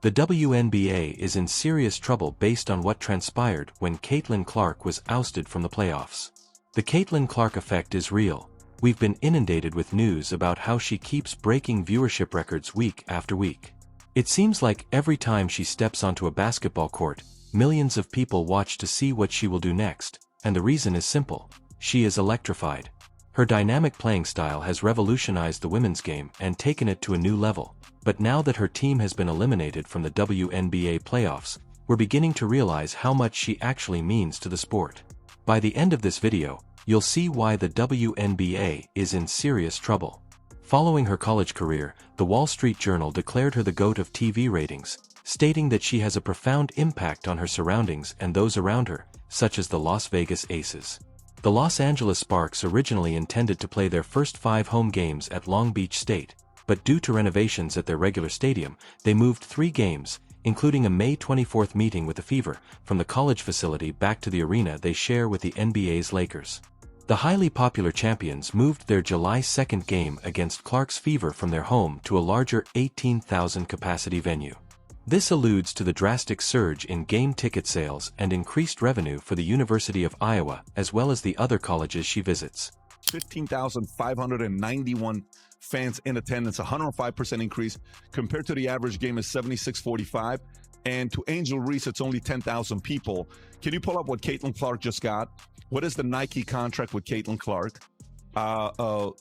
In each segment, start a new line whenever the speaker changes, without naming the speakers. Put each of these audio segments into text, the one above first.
The WNBA is in serious trouble based on what transpired when Caitlin Clark was ousted from the playoffs. The Caitlin Clark effect is real. We've been inundated with news about how she keeps breaking viewership records week after week. It seems like every time she steps onto a basketball court, millions of people watch to see what she will do next, and the reason is simple: she is electrified. Her dynamic playing style has revolutionized the women's game and taken it to a new level. But now that her team has been eliminated from the WNBA playoffs, we're beginning to realize how much she actually means to the sport. By the end of this video, you'll see why the WNBA is in serious trouble. Following her college career, the Wall Street Journal declared her the GOAT of TV ratings, stating that she has a profound impact on her surroundings and those around her, such as the Las Vegas Aces. The Los Angeles Sparks originally intended to play their first 5 home games at Long Beach State, but due to renovations at their regular stadium, they moved 3 games, including a May 24th meeting with the Fever, from the college facility back to the arena they share with the NBA's Lakers. The highly popular champions moved their July 2nd game against Clark's Fever from their home to a larger 18,000-capacity venue. This alludes to the drastic surge in game ticket sales and increased revenue for the University of Iowa as well as the other colleges she visits.
15,591 fans in attendance, 105% increase compared to the average game is 7645, and to Angel Reese it's only 10,000 people. Can you pull up what Caitlin Clark just got? What is the Nike contract with Caitlin Clark?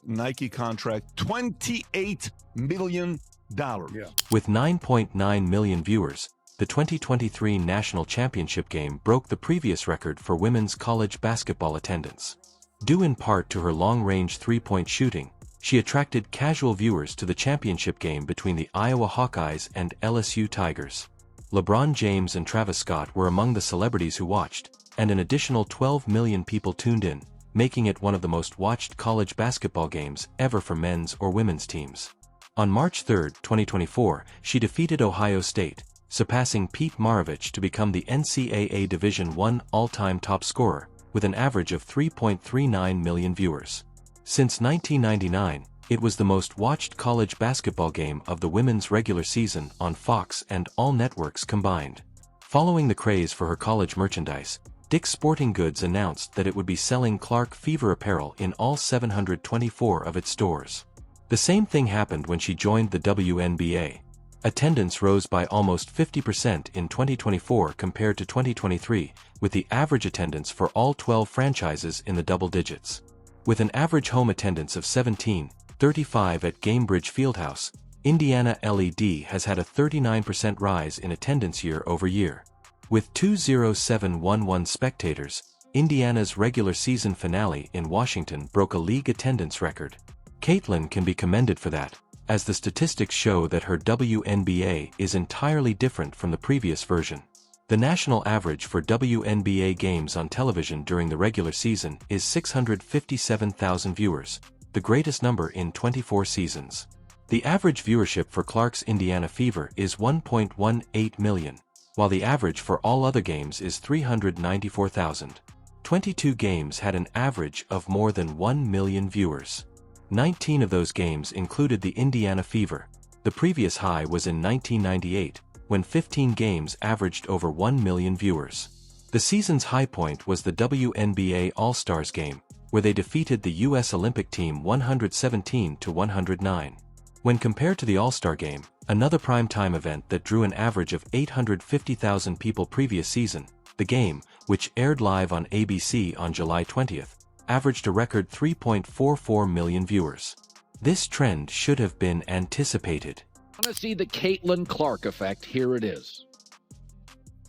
Nike contract, $28 million. Yeah.
With 9.9 million viewers, the 2023 National Championship game broke the previous record for women's college basketball attendance. Due in part to her long-range three-point shooting, she attracted casual viewers to the championship game between the Iowa Hawkeyes and LSU Tigers. LeBron James and Travis Scott were among the celebrities who watched, and an additional 12 million people tuned in, making it one of the most watched college basketball games ever for men's or women's teams. On March 3, 2024, she defeated Ohio State, surpassing Pete Maravich to become the NCAA Division I all-time top scorer, with an average of 3.39 million viewers. Since 1999, it was the most watched college basketball game of the women's regular season on Fox and all networks combined. Following the craze for her college merchandise, Dick's Sporting Goods announced that it would be selling Clark Fever apparel in all 724 of its stores. The same thing happened when she joined the WNBA. Attendance rose by almost 50% in 2024 compared to 2023, with the average attendance for all 12 franchises in the double digits. With an average home attendance of 17.35 at Gamebridge Fieldhouse, Indiana LED has had a 39% rise in attendance year over year. With 20711 spectators, Indiana's regular season finale in Washington broke a league attendance record. Caitlin can be commended for that, as the statistics show that her WNBA is entirely different from the previous version. The national average for WNBA games on television during the regular season is 657,000 viewers, the greatest number in 24 seasons. The average viewership for Clark's Indiana Fever is 1.18 million, while the average for all other games is 394,000. 22 games had an average of more than 1 million viewers. 19 of those games included the Indiana Fever. The previous high was in 1998, when 15 games averaged over 1 million viewers. The season's high point was the WNBA All-Stars game, where they defeated the U.S. Olympic team 117-109. When compared to the All-Star game, another primetime event that drew an average of 850,000 people previous season, the game, which aired live on ABC on July 20th, averaged a record 3.44 million viewers. This trend should have been anticipated.
Want to see the Caitlin Clark effect? Here it is.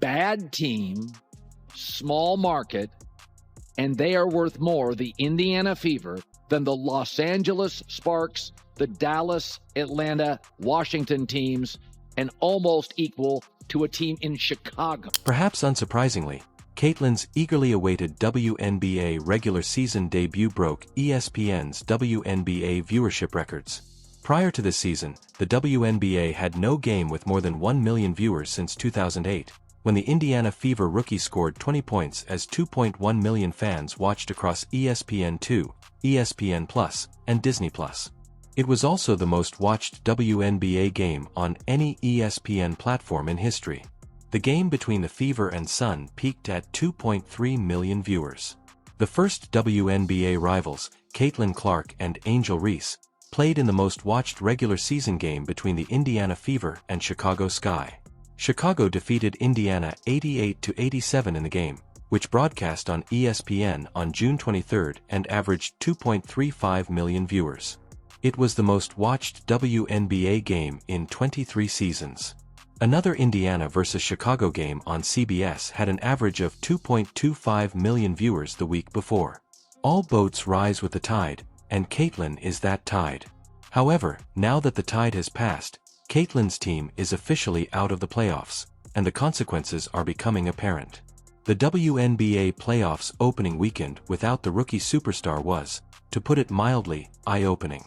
Bad team, small market, and they are worth more, the Indiana Fever, than the Los Angeles Sparks, the Dallas, Atlanta, Washington teams, and almost equal to a team in Chicago.
Perhaps unsurprisingly, Caitlin's eagerly awaited WNBA regular season debut broke ESPN's WNBA viewership records. Prior to this season, the WNBA had no game with more than 1 million viewers since 2008, when the Indiana Fever rookie scored 20 points as 2.1 million fans watched across ESPN2, ESPN+, and Disney+. It was also the most watched WNBA game on any ESPN platform in history. The game between the Fever and Sun peaked at 2.3 million viewers. The first WNBA rivals, Caitlin Clark and Angel Reese, played in the most watched regular season game between the Indiana Fever and Chicago Sky. Chicago defeated Indiana 88-87 in the game, which broadcast on ESPN on June 23 and averaged 2.35 million viewers. It was the most watched WNBA game in 23 seasons. Another Indiana vs. Chicago game on CBS had an average of 2.25 million viewers the week before. All boats rise with the tide, and Caitlin is that tide. However, now that the tide has passed, Caitlin's team is officially out of the playoffs, and the consequences are becoming apparent. The WNBA playoffs opening weekend without the rookie superstar was, to put it mildly, eye-opening.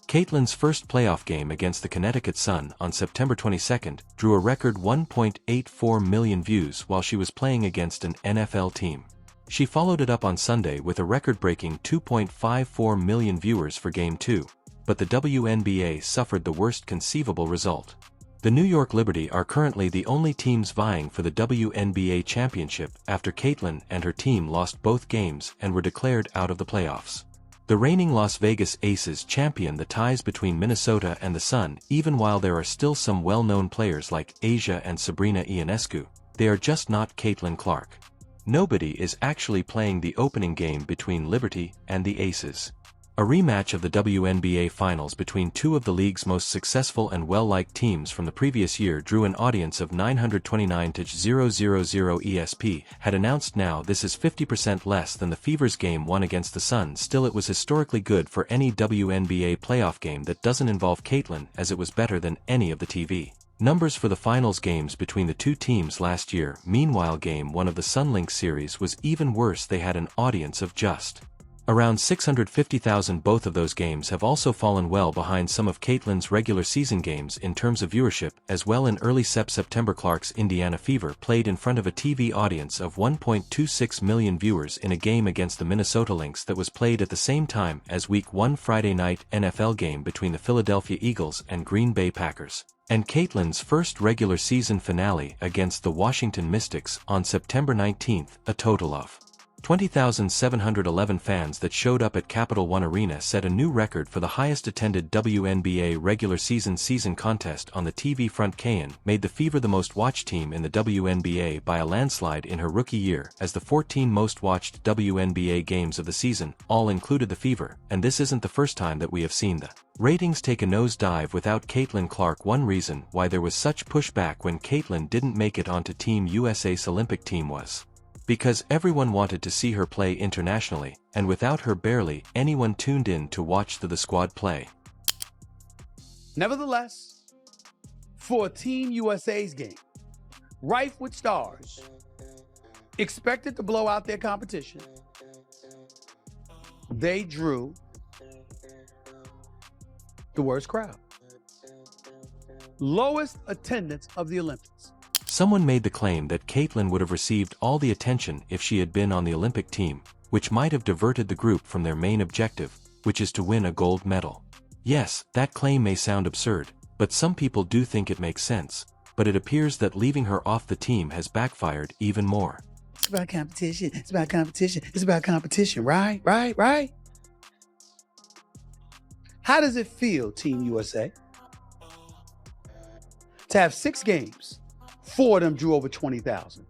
Caitlin's first playoff game against the Connecticut Sun on September 22 drew a record 1.84 million views while she was playing against an NFL team. She followed it up on Sunday with a record-breaking 2.54 million viewers for Game 2, but the WNBA suffered the worst conceivable result. The New York Liberty are currently the only teams vying for the WNBA championship after Caitlin and her team lost both games and were declared out of the playoffs. The reigning Las Vegas Aces champion the ties between Minnesota and the Sun. Even while there are still some well-known players like Asia and Sabrina Ionescu, they are just not Caitlin Clark. Nobody is actually playing the opening game between Liberty and the Aces. A rematch of the WNBA Finals between two of the league's most successful and well-liked teams from the previous year drew an audience of 929,000. ESP had announced now this is 50% less than the Fever's Game 1 against the Sun. Still, it was historically good for any WNBA playoff game that doesn't involve Caitlin, as it was better than any of the TV numbers for the finals games between the two teams last year. Meanwhile, Game 1 of the Sunlink series was even worse. They had an audience of just around 650,000. Both of those games have also fallen well behind some of Caitlin's regular season games in terms of viewership as well. In early September, Clark's Indiana Fever played in front of a TV audience of 1.26 million viewers in a game against the Minnesota Lynx that was played at the same time as Week 1 Friday night NFL game between the Philadelphia Eagles and Green Bay Packers, and Caitlin's first regular season finale against the Washington Mystics on September 19, a total of 20,711 fans that showed up at Capital One Arena set a new record for the highest attended WNBA regular season contest on the TV front. Cain made the Fever the most watched team in the WNBA by a landslide in her rookie year, as the 14 most watched WNBA games of the season all included the Fever, and this isn't the first time that we have seen the ratings take a nosedive without Caitlin Clark. One reason why there was such pushback when Caitlin didn't make it onto Team USA's Olympic team was because everyone wanted to see her play internationally, and without her barely anyone tuned in to watch the squad play.
Nevertheless, for Team USA's game, rife with stars, expected to blow out their competition, they drew the worst crowd. Lowest attendance of the Olympics.
Someone made the claim that Caitlin would have received all the attention if she had been on the Olympic team, which might have diverted the group from their main objective, which is to win a gold medal. Yes, that claim may sound absurd, but some people do think it makes sense. But it appears that leaving her off the team has backfired even more.
It's about competition. It's about competition. It's about competition, right? How does it feel, Team USA, to have 6 games? 4 of them drew over 20,000.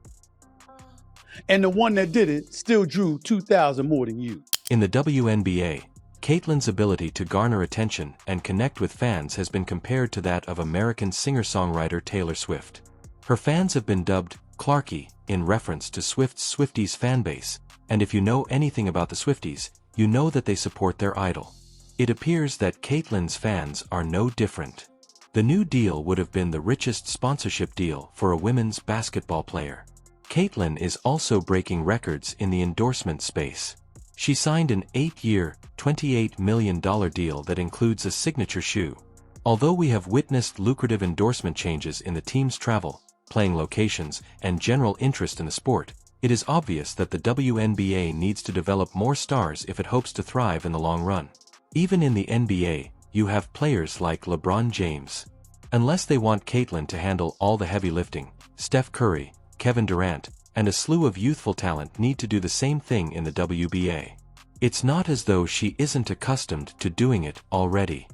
And the one that didn't still drew 2,000 more than you.
In the WNBA, Caitlin's ability to garner attention and connect with fans has been compared to that of American singer-songwriter Taylor Swift. Her fans have been dubbed Clarky in reference to Swift's Swifties fanbase, and if you know anything about the Swifties, you know that they support their idol. It appears that Caitlin's fans are no different. The new deal would have been the richest sponsorship deal for a women's basketball player. Caitlin is also breaking records in the endorsement space. She signed an 8-year, $28 million deal that includes a signature shoe. Although we have witnessed lucrative endorsement changes in the team's travel, playing locations, and general interest in the sport, it is obvious that the WNBA needs to develop more stars if it hopes to thrive in the long run. Even in the NBA, you have players like LeBron James. Unless they want Caitlin to handle all the heavy lifting, Steph Curry, Kevin Durant, and a slew of youthful talent need to do the same thing in the WNBA. It's not as though she isn't accustomed to doing it already.